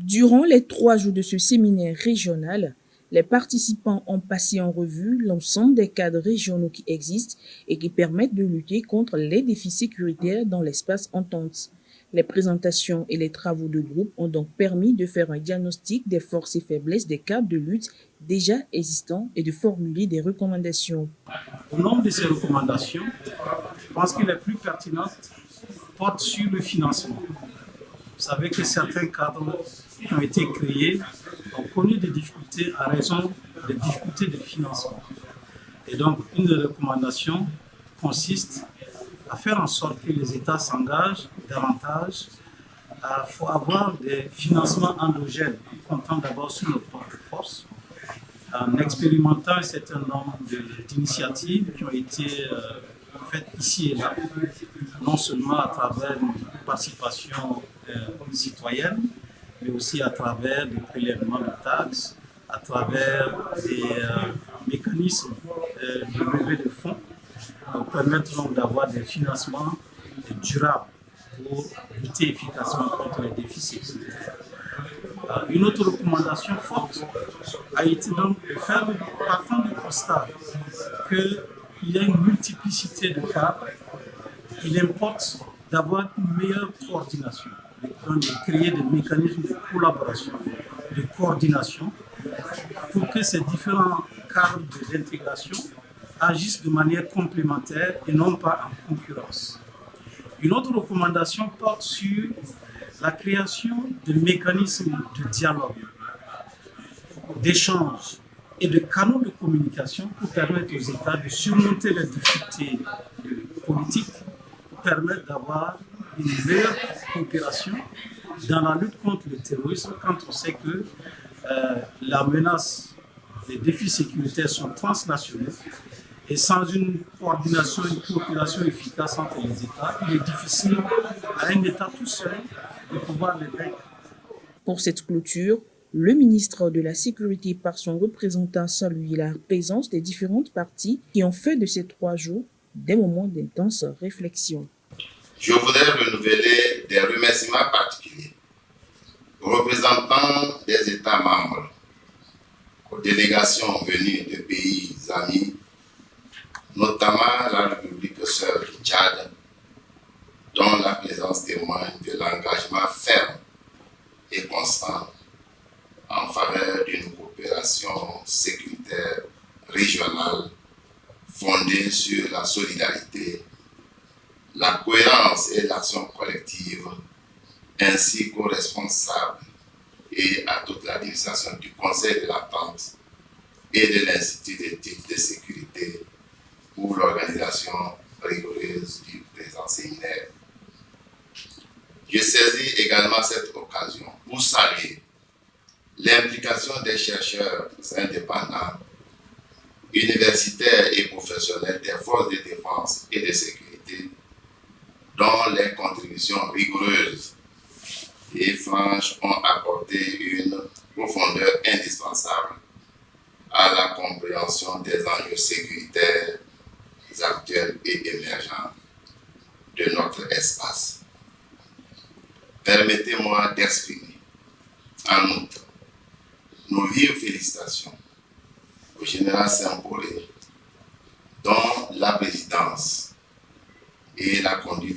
Durant les 3 jours de ce séminaire régional, les participants ont passé en revue l'ensemble des cadres régionaux qui existent et qui permettent de lutter contre les défis sécuritaires dans l'espace Entente. Les présentations et les travaux de groupe ont donc permis de faire un diagnostic des forces et faiblesses des cadres de lutte déjà existants et de formuler des recommandations. Au nombre de ces recommandations, je pense que les plus pertinentes portent sur le financement. Vous savez que certains cadres qui ont été créés ont connu des difficultés à raison des difficultés de financement. Et donc, une des recommandations consiste à faire en sorte que les États s'engagent davantage à avoir des financements endogènes, en comptant d'abord sur notre propre force, en expérimentant un certain nombre d'initiatives qui ont été faites ici et là, non seulement à travers une participation citoyenne, mais aussi à travers des prélèvements de taxes, à travers des mécanismes de levée de fonds, qui permettent donc d'avoir des financements durables pour lutter efficacement contre les défis sécuritaires. Une autre recommandation forte a été donc de faire, partant du constat qu'il y a une multiplicité de cas, il importe d'avoir une meilleure coordination, donc de créer des mécanismes de collaboration, de coordination, pour que ces différents cadres d'intégration agissent de manière complémentaire et non pas en concurrence. Une autre recommandation porte sur la création de mécanismes de dialogue, d'échange et de canaux de communication pour permettre aux États de surmonter les difficultés politiques, pour permettre d'avoir une meilleure coopération dans la lutte contre le terrorisme quand on sait que la menace, les défis sécuritaires sont transnationaux et sans une coordination, une coopération efficace entre les États, il est difficile à un État tout seul de pouvoir les vaincre. Pour cette clôture, le ministre de la Sécurité par son représentant salue la présence des différentes parties qui ont fait de ces 3 jours des moments d'intense réflexion. Je voudrais renouveler des remerciements particuliers aux représentants des États membres, aux délégations venues de pays amis, notamment la République sœur du Tchad, dont la présence témoigne de l'engagement ferme et constant en faveur d'une coopération sécuritaire régionale fondée sur la solidarité, la cohérence et l'action collective, ainsi qu'aux responsables et à toute l'administration du Conseil de l'Entente et de l'Institut d'études de sécurité pour l'organisation rigoureuse du présent séminaire. Je saisis également cette occasion pour saluer l'implication des chercheurs indépendants, universitaires et professionnels des forces de défense et de sécurité, dont les contributions rigoureuses et franches ont apporté une profondeur indispensable à la compréhension des enjeux sécuritaires actuels et émergents de notre espace. Permettez-moi d'exprimer, en outre, nos vives félicitations au général Saint-Paulé, dont la présidence et la conduite